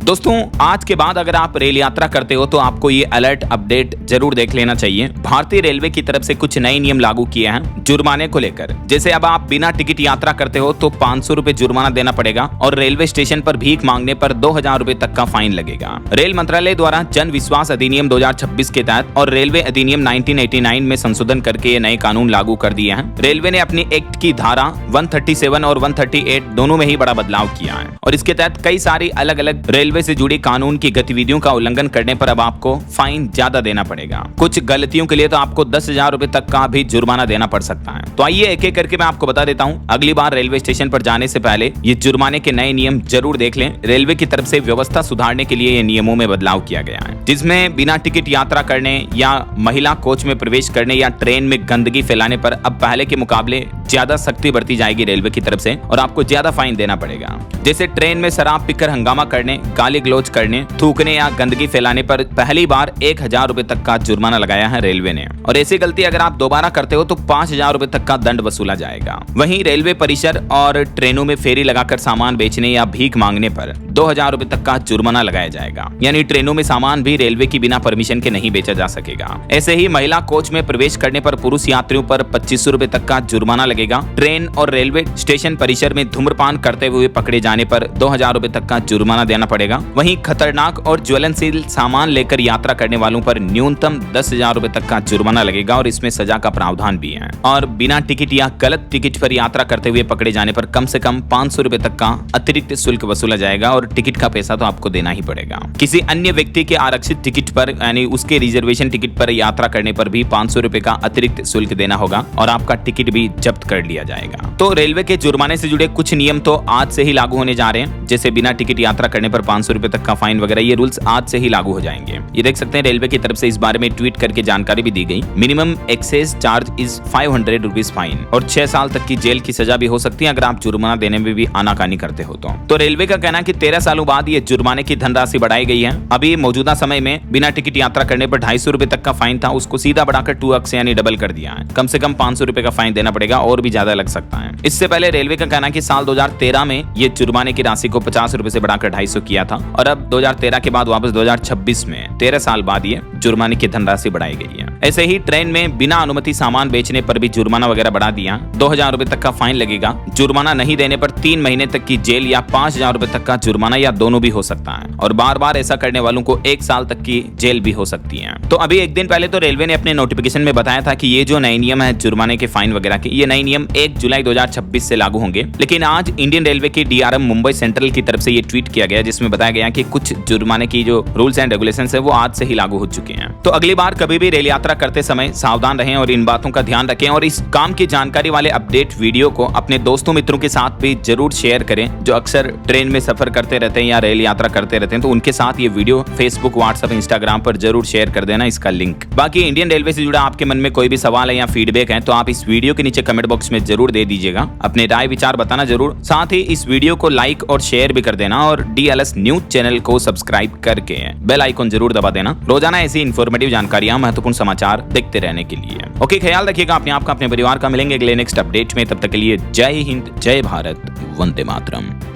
दोस्तों आज के बाद अगर आप रेल यात्रा करते हो तो आपको ये अलर्ट अपडेट जरूर देख लेना चाहिए। भारतीय रेलवे की तरफ से कुछ नए नियम लागू किए हैं जुर्माने को लेकर। जैसे अब आप बिना टिकट यात्रा करते हो तो 500 रुपए जुर्माना देना पड़ेगा और रेलवे स्टेशन पर भीख मांगने पर 2000 रुपए तक का फाइन लगेगा। रेल मंत्रालय द्वारा जन विश्वास अधिनियम 2026 के तहत और रेलवे अधिनियम 1989 में संशोधन करके ये नए कानून लागू कर दिए हैं। रेलवे ने अपनी एक्ट की धारा 137 और 138 दोनों में ही बड़ा बदलाव किया है और इसके तहत कई सारी अलग अलग रेलवे से जुड़ी कानून की गतिविधियों का उल्लंघन करने पर अब आपको फाइन ज्यादा देना पड़ेगा। कुछ गलतियों के लिए तो आपको 10,000 रुपए तक का भी जुर्माना देना पड़ सकता है। तो आइए एक एक करके मैं आपको बता देता हूँ। अगली बार रेलवे स्टेशन पर जाने से पहले ये जुर्माने के नए नियम जरूर देख लें। रेलवे की तरफ से व्यवस्था सुधारने के लिए ये नियमों में बदलाव किया गया है, जिसमें बिना टिकट यात्रा करने या महिला कोच में प्रवेश करने या ट्रेन में गंदगी फैलाने पर अब पहले के मुकाबले ज्यादा सख्ती बरती जाएगी रेलवे की तरफ से और आपको ज्यादा फाइन देना पड़ेगा। जैसे ट्रेन में शराब पीकर हंगामा करने, गाली गलौज करने, थूकने या गंदगी फैलाने पर पहली बार 1000 रुपए तक का जुर्माना लगाया है रेलवे ने और ऐसी गलती अगर आप दोबारा करते हो तो 5000 रुपए तक का दंड वसूला जाएगा। वहीं रेलवे परिसर और ट्रेनों में फेरी लगाकर सामान बेचने या भीख मांगने पर 2000 रुपए तक का जुर्माना लगाया जाएगा। यानी ट्रेनों में सामान भी रेलवे की बिना परमिशन के नहीं बेचा जा सकेगा। ऐसे ही महिला कोच में प्रवेश करने पर पुरुष यात्रियों पर 2500 रुपए तक का जुर्माना लगेगा। ट्रेन और रेलवे स्टेशन परिसर में धूम्रपान करते हुए पकड़े जाने पर 2000 रुपए तक का जुर्माना देना पड़ेगा। वहीं खतरनाक और ज्वलनशील सामान लेकर यात्रा करने वालों पर न्यूनतम 10,000 रुपए तक का जुर्माना लगेगा और इसमें सजा का प्रावधान भी है। और बिना टिकट या गलत टिकट पर यात्रा करते हुए पकड़े जाने पर कम से कम 500 रुपए तक का अतिरिक्त शुल्क वसूला जाएगा और टिकट का पैसा तो आपको देना ही पड़ेगा। किसी अन्य व्यक्ति के आरक्षित टिकट पर यानी उसके रिजर्वेशन टिकट पर यात्रा करने पर भी 500 रुपए का अतिरिक्त शुल्क देना होगा और आपका टिकट भी जब्त कर लिया जाएगा। तो रेलवे के जुर्माने से जुड़े कुछ नियम तो आज से ही लागू होने जा रहे हैं। जैसे बिना टिकट यात्रा करने पर 500 रुपए तक का फाइन वगैरह, ये रूल्स आज से ही लागू हो जाएंगे। ये देख सकते हैं रेलवे की तरफ से इस बारे में ट्वीट करके जानकारी भी दी गई। Minimum access charge is 500 rupees fine और 6 साल तक की जेल की सजा भी हो सकती है अगर आप जुर्माना देने में भी आनाकानी करते हो तो रेलवे का कहना है कि 13 सालों बाद ये जुर्माने की धनराशि बढ़ाई गई है। अभी मौजूदा समय में बिना टिकट यात्रा करने पर 250 रुपए तक का फाइन था, उसको सीधा बढ़ाकर 2x यानी डबल कर दिया है। कम से कम 500 रुपए का फाइन देना पड़ेगा और भी ज्यादा लग सकता है। इससे पहले रेलवे का कहना है कि साल 2013 में ये जुर्माने की राशि को 50 रुपए से बढ़ाकर 250 किया था और अब 2013 के बाद वापस 2026 में 13 साल बाद ये जुर्माने की धनराशि बढ़ाई गई है। ऐसे ही ट्रेन में बिना अनुमति सामान बेचने पर भी जुर्माना वगैरह बढ़ा दिया। 2000 रुपए तक का फाइन लगेगा। जुर्माना नहीं देने पर 3 महीने तक की जेल या 5000 रुपए तक का जुर्माना या दोनों भी हो सकता है और बार बार ऐसा करने वालों को 1 साल तक की जेल भी हो सकती है। तो अभी एक दिन पहले तो रेलवे ने अपने नोटिफिकेशन में बताया था कि ये जो नए नियम है जुर्माने के फाइन वगैरह के, ये नए नियम 1 जुलाई 2026 से लागू होंगे। लेकिन आज इंडियन रेलवे की DRM मुंबई सेंट्रल की तरफ से ये ट्वीट किया गया जिसमें बताया गया कि कुछ जुर्माने की जो रूल्स एंड रेगुलेशंस है वो आज से ही लागू हो चुके हैं। तो अगली बार कभी भी रेल यात्रा करते समय सावधान रहें और इन बातों का ध्यान रखें और इस काम की जानकारी वाले अपडेट वीडियो को अपने दोस्तों मित्रों के साथ भी जरूर शेयर करें जो अक्सर ट्रेन में सफर करते रहते हैं या रेल यात्रा करते रहते हैं। तो उनके साथ ये वीडियो फेसबुक, व्हाट्सएप, इंस्टाग्राम पर जरूर शेयर कर देना इसका लिंक। बाकी इंडियन रेलवे से जुड़ा आपके मन में कोई भी सवाल है या फीडबैक है तो आप इस वीडियो के नीचे कमेंट बॉक्स में जरूर दे दीजिएगा। अपने राय विचार बताना जरूर। साथ ही इस वीडियो को लाइक और शेयर भी कर देना और DLS न्यूज चैनल को सब्सक्राइब करके बेल आइकन जरूर दबा देना रोजाना ऐसी इंफॉर्मेटिव जानकारियां, महत्वपूर्ण समाचार देखते रहने के लिए। ओके, ख्याल रखिएगा अपने आप का, अपने परिवार का। मिलेंगे अगले नेक्स्ट अपडेट में। तब तक के लिए जय हिंद, जय भारत, वंदे मातरम।